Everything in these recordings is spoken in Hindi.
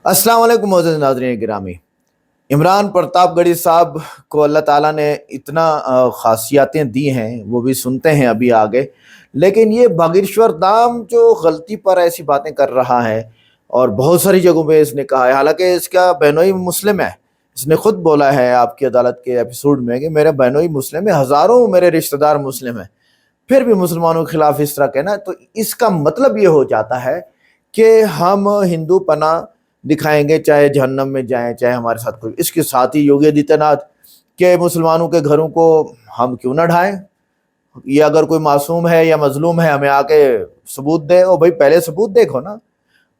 अस्सलाम वालेकुम मोअज़्ज़ज़ नाज़रीन गिरामी। इमरान प्रतापगढ़ी साहब को अल्लाह ताला ने इतना ख़ासियतें दी हैं, वो भी सुनते हैं अभी आगे। लेकिन ये बागेश्वर धाम जो गलती पर ऐसी बातें कर रहा है और बहुत सारी जगहों पे इसने कहा है, हालांकि इसका बहनोई मुस्लिम है। इसने खुद बोला है आपकी अदालत के एपिसोड में कि मेरे बहनोई मुस्लिम है, हज़ारों मेरे रिश्तेदार मुस्लिम हैं, फिर भी मुसलमानों के खिलाफ इस तरह कहना, तो इसका मतलब ये हो जाता है कि हम हिंदू पना दिखाएंगे, चाहे जहन्नम में जाएं, चाहे हमारे साथ कोई। इसके साथ ही योगी आदित्यनाथ के मुसलमानों के घरों को हम क्यों ना ढाएं? ये अगर कोई मासूम है या मजलूम है, हमें आके सबूत दे। ओ भाई, पहले सबूत देखो ना।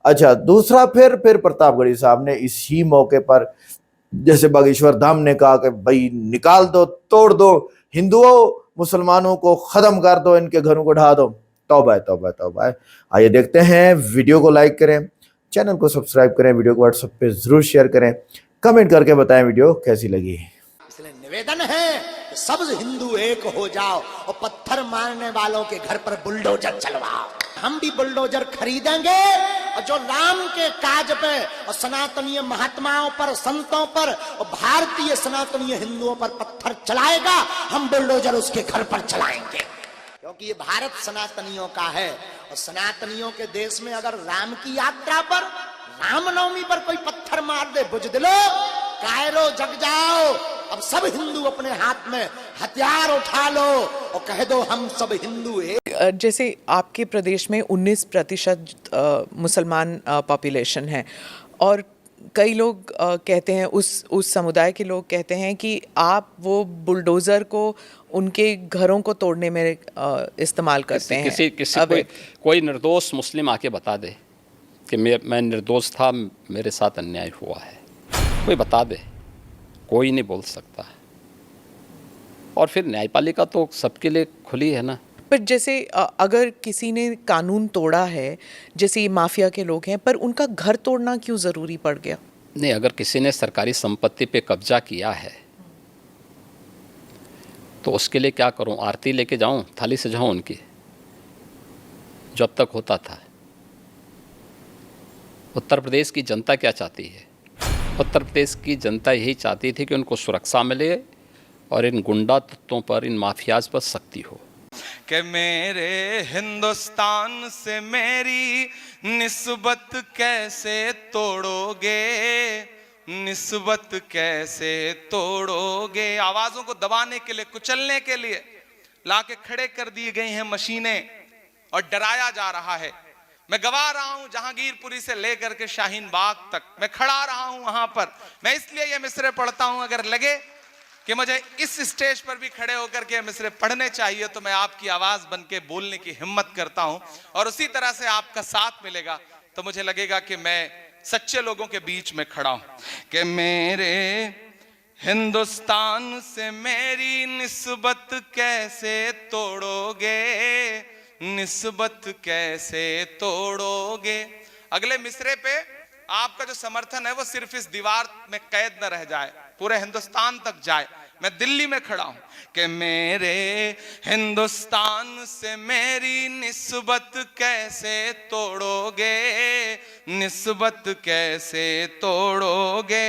अच्छा, दूसरा, फिर प्रतापगढ़ी साहब ने इसी मौके पर, जैसे बागेश्वर धाम ने कहा कि भाई निकाल दो, तोड़ दो, हिंदुओं मुसलमानों को खत्म कर दो, इनके घरों को ढा दो। तौबा है, तौबा है, तौबा है। आइए देखते हैं, वीडियो को लाइक करें, चैनल को सब्सक्राइब करें, वीडियो को व्हाट्सएप पे जरूर शेयर करें, कमेंट करके बताएं वीडियो कैसी लगी। इसलिए निवेदन है कि सब हिंदू एक हो जाओ और पत्थर मारने वालों के घर पर बुलडोजर चलवाओ। हम भी बुलडोजर खरीदेंगे और जो राम के काज पे और सनातनीय महात्माओं पर, संतों पर और भारतीय सनातनीय हिंदुओं पर पत्थर चलाएगा, हम बुलडोजर उसके घर पर चलाएंगे। क्योंकि ये भारत सनातनियों का है और सनातनियों के देश में अगर राम की यात्रा पर, रामनवमी पर कोई पत्थर मार दे, बुजदिलो, कायरो, जग जाओ। अब सब हिंदू अपने हाथ में हथियार उठा लो और कह दो हम सब हिंदू हैं। जैसे आपके प्रदेश में 19% मुसलमान पॉपुलेशन है और कई लोग कहते हैं, उस समुदाय के लोग कहते हैं कि आप वो बुलडोज़र को उनके घरों को तोड़ने में इस्तेमाल करते हैं। किसी कोई निर्दोष मुस्लिम आके बता दे कि मैं निर्दोष था, मेरे साथ अन्याय हुआ है, कोई बता दे। कोई नहीं बोल सकता। और फिर न्यायपालिका तो सबके लिए खुली है ना। पर जैसे अगर किसी ने कानून तोड़ा है, जैसे ये माफिया के लोग हैं, पर उनका घर तोड़ना क्यों ज़रूरी पड़ गया? नहीं, अगर किसी ने सरकारी संपत्ति पे कब्जा किया है तो उसके लिए क्या करूं? आरती लेके जाऊं, थाली सजाऊं उनकी, जो अब तक होता था। उत्तर प्रदेश की जनता क्या चाहती है? उत्तर प्रदेश की जनता यही चाहती थी कि उनको सुरक्षा मिले और इन गुंडा तत्वों पर, इन माफियाज पर सख्ती हो। कि मेरे हिंदुस्तान से मेरी निस्बत कैसे तोड़ोगे, निस्बत कैसे तोड़ोगे। आवाजों को दबाने के लिए, कुचलने के लिए लाके खड़े कर दिए गए हैं मशीनें और डराया जा रहा है। मैं गवा रहा हूं जहांगीरपुरी से लेकर के शाहीन बाग तक, मैं खड़ा रहा हूं वहां पर। मैं इसलिए ये मिसरे पढ़ता हूं, अगर लगे कि मुझे इस स्टेज पर भी खड़े होकर के मिसरे पढ़ने चाहिए तो मैं आपकी आवाज बन के बोलने की हिम्मत करता हूं। और उसी तरह से आपका साथ मिलेगा तो मुझे लगेगा कि मैं सच्चे लोगों के बीच में खड़ा हूं। कि मेरे हिंदुस्तान से मेरी निस्बत कैसे तोड़ोगे, निस्बत कैसे तोड़ोगे। अगले मिसरे पे आपका जो समर्थन है वो सिर्फ इस दीवार में कैद न रह जाए, पूरे हिंदुस्तान तक जाए। मैं दिल्ली में खड़ा हूं कि मेरे हिंदुस्तान से मेरी निस्बत कैसे तोड़ोगे, निस्बत कैसे तोड़ोगे।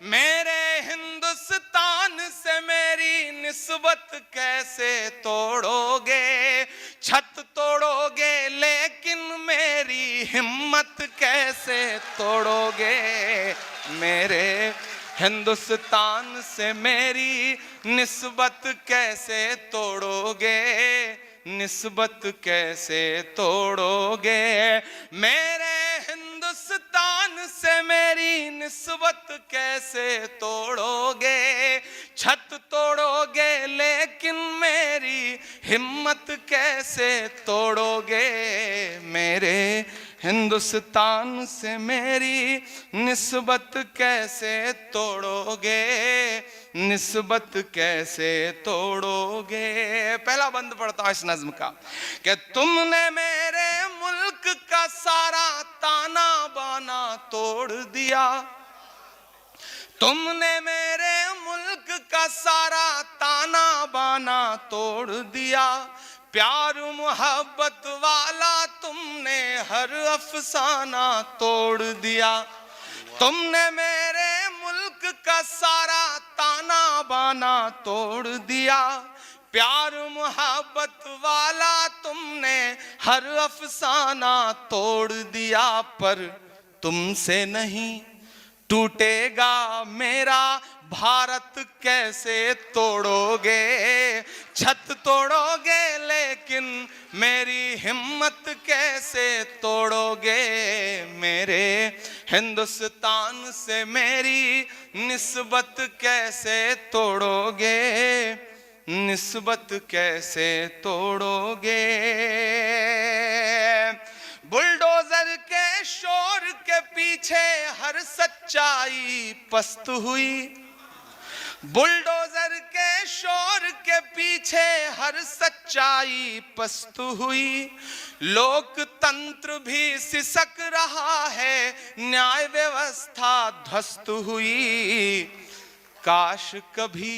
मेरे हिंदुस्तान से मेरी निस्बत कैसे तोड़ोगे। छत तोड़ोगे लेकिन मेरी हिम्मत कैसे तोड़ोगे। मेरे हिंदुस्तान से मेरी निस्बत कैसे तोड़ोगे, निस्बत कैसे तोड़ोगे। मेरे हिंदुस्तान से मेरी निस्बत कैसे तोड़ोगे। छत तोड़ोगे लेकिन मेरी हिम्मत कैसे तोड़ोगे। मेरे हिंदुस्तान से मेरी निस्बत कैसे तोड़ोगे, निस्बत कैसे तोड़ोगे। पहला बंद पढ़ता हूं इस नज्म का कि तुमने मेरे मुल्क का सारा ताना बाना तोड़ दिया। तुमने मेरे मुल्क का सारा ताना बाना तोड़ दिया। प्यार मोहब्बत वाला तुमने हर अफसाना तोड़ दिया। तुमने मेरे मुल्क का सारा ताना बाना तोड़ दिया, प्यार मोहब्बत वाला तुमने हर अफसाना तोड़ दिया, पर तुमसे नहीं टूटेगा मेरा भारत कैसे तोड़ोगे, छत तोड़ोगे लेकिन मेरी हिम्मत कैसे तोड़ोगे, मेरे हिंदुस्तान से मेरी निस्बत कैसे तोड़ोगे, निस्बत कैसे तोड़ोगे। बुलडोजर के शोर के पीछे हर सच्चाई पस्त हुई, बुलडोजर के शोर के पीछे हर सच्चाई पस्त हुई, लोकतंत्र भी सिसक रहा है, न्याय व्यवस्था ध्वस्त हुई। काश कभी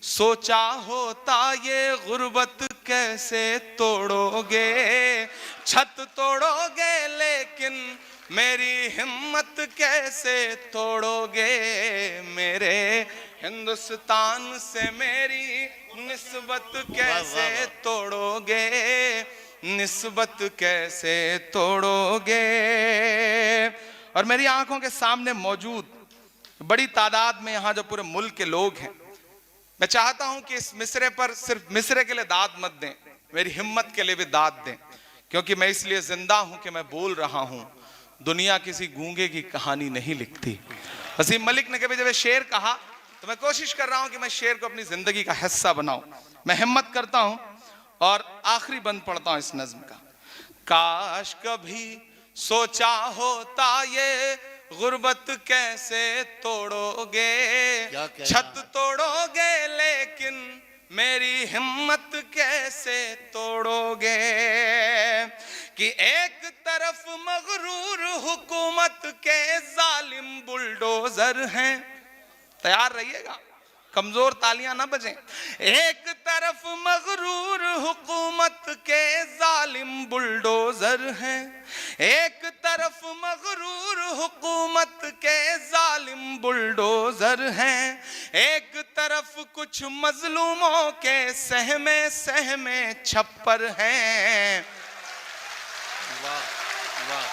सोचा होता ये गुर्बत कैसे तोड़ोगे, छत तोड़ोगे लेकिन मेरी हिम्मत कैसे तोड़ोगे, मेरे हिंदुस्तान से मेरी निस्बत कैसे तोड़ोगे, निस्बत कैसे तोड़ोगे। और मेरी आंखों के सामने मौजूद बड़ी तादाद में यहाँ जो पूरे मुल्क के लोग हैं, मैं चाहता हूं कि इस मिसरे पर सिर्फ मिसरे के लिए दाद मत दें, मेरी हिम्मत के लिए भी दाद दें, क्योंकि मैं इसलिए जिंदा हूं कि मैं बोल रहा हूं। दुनिया किसी गूंगे की कहानी नहीं लिखती। वसीम मलिक ने कभी जब शेर कहा तो मैं कोशिश कर रहा हूं कि मैं शेर को अपनी जिंदगी का हिस्सा बनाऊं। मैं हिम्मत करता हूं और आखिरी बंद पढ़ता हूं इस नज्म का। काश कभी सोचा होता ये गुर्बत कैसे तोड़ोगे, छत तोड़ोगे लेकिन मेरी हिम्मत कैसे तोड़ोगे, कि एक तरफ मगरूर हुकूमत के जालिम बुलडोजर हैं, तैयार रहिएगा, कमजोर तालियां ना बजें। एक तरफ मगरूर हुकूमत के जालिम बुलडोजर हैं, एक तरफ मगरूर हुकूमत के जालिम बुलडोजर हैं, एक तरफ कुछ मजलूमों के सहमे सहमे छप्पर हैं। वाह वाह,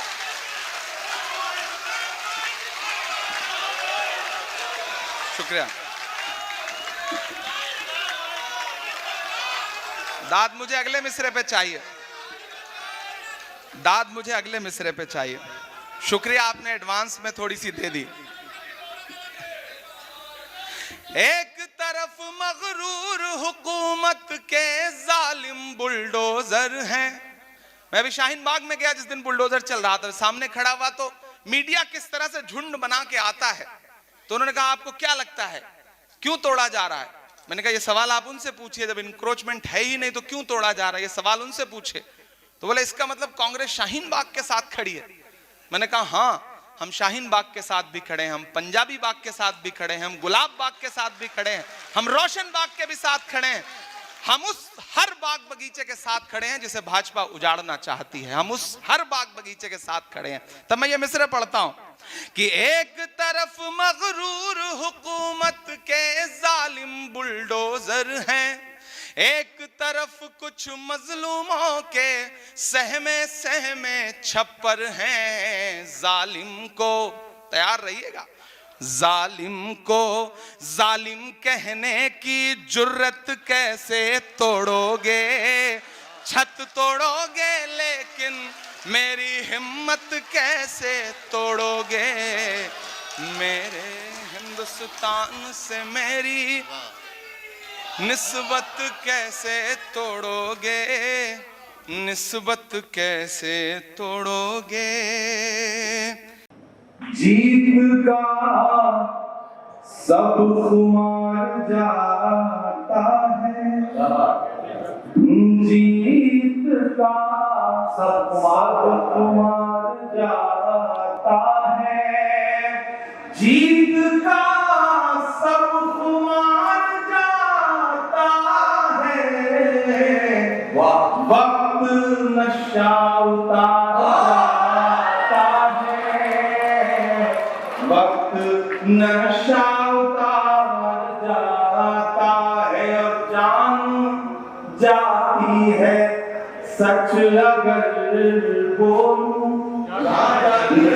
शुक्रिया। दाद मुझे अगले मिसरे पे चाहिए, दाद मुझे अगले मिसरे पे चाहिए। शुक्रिया, आपने एडवांस में थोड़ी सी दे दी। एक तरफ मगरूर हुकूमत के जालिम बुलडोजर हैं। मैं अभी शाहीन बाग में गया जिस दिन बुलडोजर चल रहा था, सामने खड़ा हुआ तो मीडिया किस तरह से झुंड बना के आता है, तो उन्होंने कहा आपको क्या लगता है क्यों तोड़ा जा रहा है। मैंने कहा ये सवाल आप उनसे पूछिए, जब इंक्रोचमेंट है ही नहीं तो क्यों तोड़ा जा रहा है, ये सवाल उनसे पूछे। तो बोले इसका मतलब कांग्रेस शाहीन बाग के साथ खड़ी है। मैंने कहा हाँ, हम शाहीन बाग के साथ भी खड़े हैं, हम पंजाबी बाग के साथ भी खड़े हैं, हम गुलाब बाग के साथ भी खड़े हैं, हम रोशन बाग के भी साथ खड़े हैं, हम उस हर बाग बगीचे के साथ खड़े हैं जिसे भाजपा उजाड़ना चाहती है, हम उस हर बाग बगीचे के साथ खड़े हैं। तब मैं ये मिसरे पढ़ता हूं कि एक तरफ मगरूर हुकूमत के जालिम बुलडोजर हैं, एक तरफ कुछ मजलूमों के सहमे सहमे छप्पर हैं। जालिम को, तैयार रहिएगा, जालिम को जालिम कहने की जुर्रत कैसे तोड़ोगे, छत तोड़ोगे लेकिन मेरी हिम्मत कैसे तोड़ोगे, मेरे हिंदुस्तान से मेरी निस्बत कैसे तोड़ोगे, निस्बत कैसे तोड़ोगे। जीत का सब खुमार जाता है, जीत का सब खुमार जाता है, जीत का सब खुमार जाता है, वक्त नशा उतार जाता है, वक्त नशा उतार जाता है और जान जाती है सच अगर बोलूं,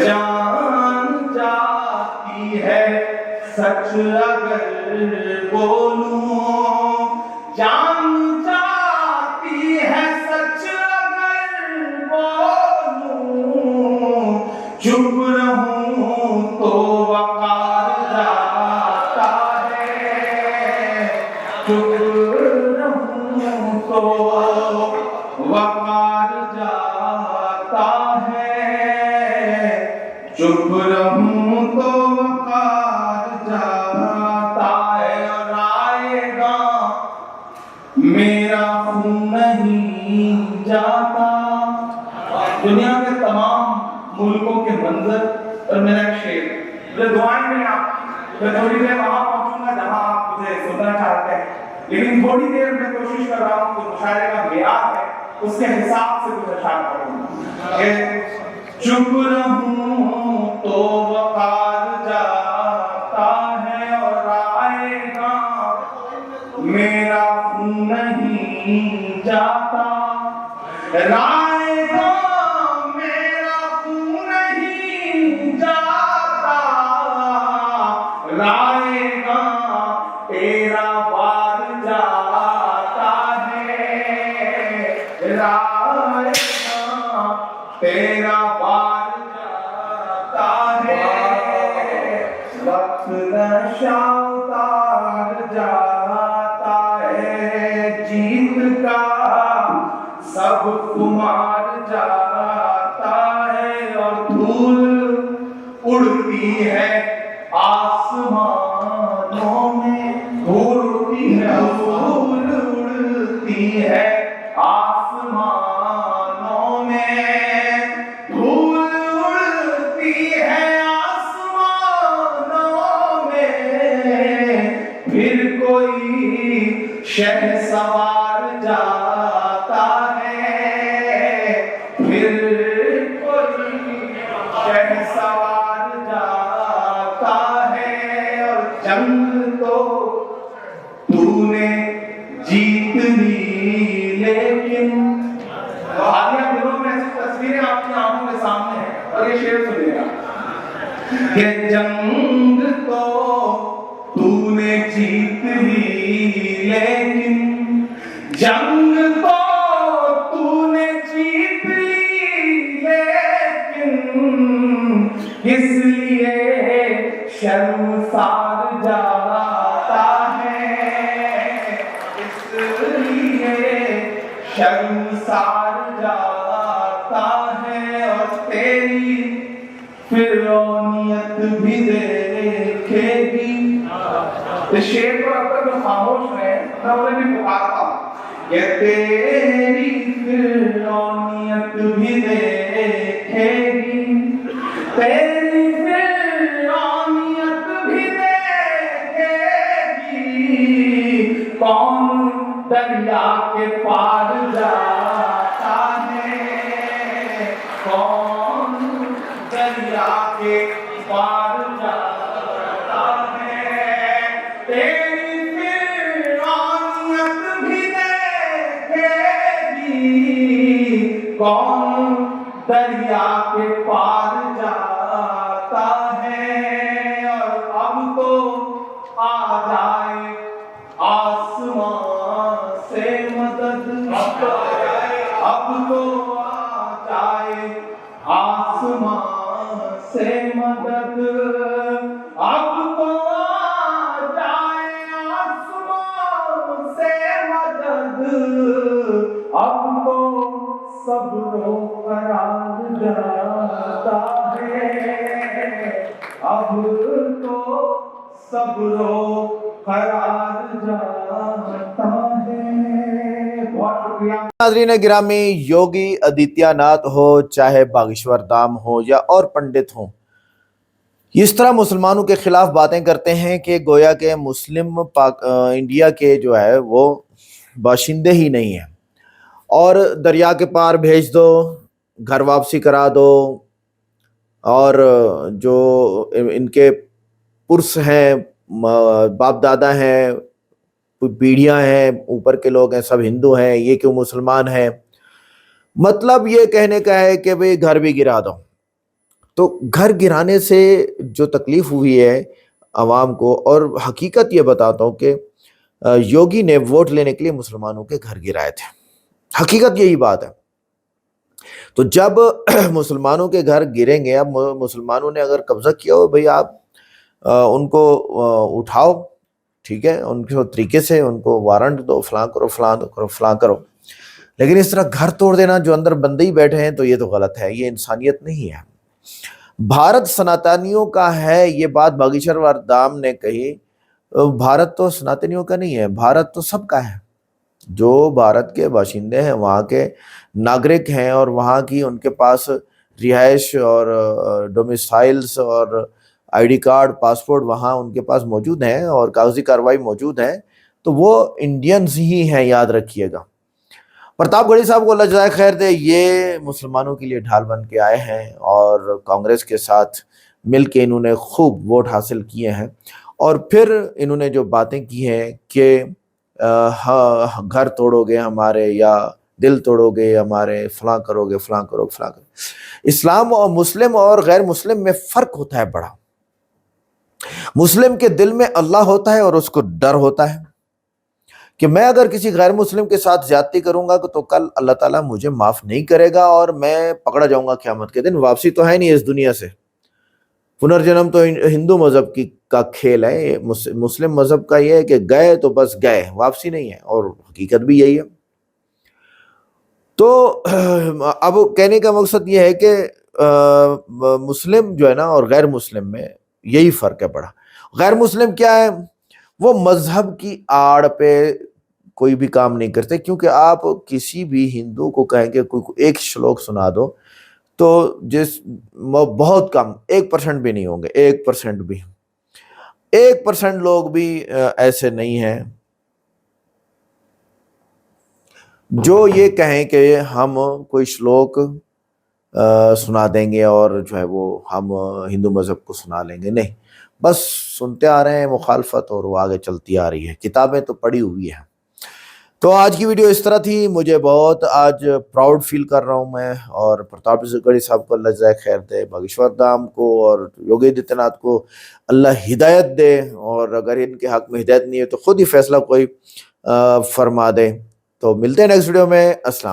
जान जाती है सच अगर बोलूं, जान जाती है सच अगर बोलूं, चुप रहूं तो वकार जाता है, चुप रहूं तो वकार जाता है, चुप रहूं तो वकार जाता है। और आएगा मेरा खून नहीं जाता। दुनिया के तमाम मुल्कों के मंजर और मेरा एक शेर, मुझे दुआएं में आप, मैं थोड़ी देर वहां पहुंचूंगा जहां आप मुझे सुनना चाहते हैं, लेकिन थोड़ी देर मैं कोशिश कर रहा हूं कि मुशायरे का मेयार है उसके हिसाब से कुछ अशार पढ़ूं। चुप रहूं तो वकार जाता है और आएगा मेरा खून नहीं जाता, आएगा मेरा खून नहीं जाता, आएगा तेरा वार जाता है, आएगा तेरा वार जाता है, वक्त नशा उतार जाता है, जीत का सब कुमार जाता है और धूल उड़ती है आसमानों में, धूल उड़ती है, धूल उड़ती है आसमानों में, धूल उड़ती है आसमानों में, फिर कोई शहसवार जाता है, फिर कोई शहसवार जाता है और जंग तो तूने जीत ली, लेकिन हालिया दिनों में ऐसी तस्वीरें आपकी आंखों के सामने हैं और ये शेर सुनिएगा कि जंग तो तूने जीत ली, लेकिन जंग तो तूने जीत ली, लेकिन इसलिए शर्मसार जाता है, इसलिए शर्मसार जाता है और तेरी फिरौनियत भी देखेगी। इस शेर को अब तक जो खामोश रहे मैं उन्हें भी पुकारता हूं, ये तेरी फिरौनियत भी देखेगी, तेरी फिरौनियत भी देखेगी, कौन दरिया के पार जाता है, कौन दरिया के पार जाता है, तेरी फिरौनियत भी देखेगी, कौन दरिया के पार जाता है। और अब तो आ जाए आसमान से मदद, अब तो आ जाए आसमान से मदद, अब तो आ जाए आसमान से मदद, अब तो सब्रो करार जाता है, अब तो सब्रो करार जाता है। बहुत शुक्रिया। नाज़रीन गिरामी, योगी आदित्यनाथ हो, चाहे बागेश्वर धाम हो या और पंडित हो, इस तरह मुसलमानों के खिलाफ बातें करते हैं कि गोया के मुस्लिम इंडिया के जो है वो बाशिंदे ही नहीं हैं, और दरिया के पार भेज दो, घर वापसी करा दो, और जो इनके पुरुष हैं, बाप दादा हैं, पीढ़ियां हैं, ऊपर के लोग हैं, सब हिंदू हैं, ये क्यों मुसलमान हैं। मतलब ये कहने का है कि भाई घर भी गिरा दो। तो घर गिराने से जो तकलीफ हुई है अवाम को, और हकीकत ये बताता हूँ कि योगी ने वोट लेने के लिए मुसलमानों के घर गिराए थे, हकीकत यही बात है। तो जब मुसलमानों के घर गिरेंगे, अब मुसलमानों ने अगर कब्जा किया हो, भाई आप उनको उठाओ, ठीक है, उनके तरीके से उनको वारंट दो, फलां करो फलां करो फलां करो। लेकिन इस तरह घर तोड़ देना, जो अंदर बंदे ही बैठे हैं, तो ये तो गलत है, ये इंसानियत नहीं है। भारत सनातनियों का है, ये बात बागेश्वर धाम ने कही। भारत तो सनातनियों का नहीं है, भारत तो सबका है। जो भारत के बाशिंदे हैं, वहाँ के नागरिक हैं, और वहाँ की उनके पास रिहाइश और डोमिसाइल्स और आईडी कार्ड, पासपोर्ट वहाँ उनके पास मौजूद हैं, और कागजी कार्रवाई मौजूद है, तो वो इंडियंस ही हैं, याद रखिएगा। प्रतापगढ़ी साहब को अल्लाह जज़ाए खैर दे, ये मुसलमानों के लिए ढाल बन के आए हैं, और कांग्रेस के साथ मिल के इन्होंने खूब वोट हासिल किए हैं। और फिर इन्होंने जो बातें की हैं कि हाँ, घर तोड़ोगे हमारे, या दिल तोड़ोगे हमारे, फलां करोगे फलां करोगे फलां करोगे। इस्लाम और मुस्लिम और गैर मुस्लिम में फ़र्क होता है बड़ा। मुस्लिम के दिल में अल्लाह होता है, और उसको डर होता है कि मैं अगर किसी गैर मुस्लिम के साथ ज्यादती करूंगा तो कल अल्लाह ताला मुझे माफ नहीं करेगा, और मैं पकड़ा जाऊंगा क़यामत के दिन। वापसी तो है नहीं इस दुनिया से, पुनर्जन्म तो हिंदू मजहब की का खेल है। मुस्लिम मजहब का ये है कि गए तो बस गए, वापसी नहीं है, और हकीकत भी यही है। तो अब कहने का मकसद ये है कि मुस्लिम जो है ना, और गैर मुस्लिम में यही फर्क है बड़ा। गैर मुस्लिम क्या है, वो मजहब की आड़ पे कोई भी काम नहीं करते, क्योंकि आप किसी भी हिंदू को कहेंगे कोई एक श्लोक सुना दो, तो बहुत कम 1% भी नहीं होंगे, 1% भी, 1% लोग भी ऐसे नहीं हैं जो ये कहें कि हम कोई श्लोक सुना देंगे और जो है वो हम हिंदू मजहब को सुना लेंगे। नहीं, बस सुनते आ रहे हैं मुखालफत, और वो आगे चलती आ रही है, किताबें तो पढ़ी हुई हैं। तो आज की वीडियो इस तरह थी। मुझे बहुत आज प्राउड फील कर रहा हूँ मैं, और प्रतापगढ़ी साहब को अल्लाह जज़ाए खैर दे, बागेश्वर धाम को और योगी आदित्यनाथ को अल्लाह हिदायत दे, और अगर इनके हक में हिदायत नहीं है तो खुद ही फैसला कोई फरमा दे। तो मिलते हैं नेक्स्ट वीडियो में। अस्सलाम।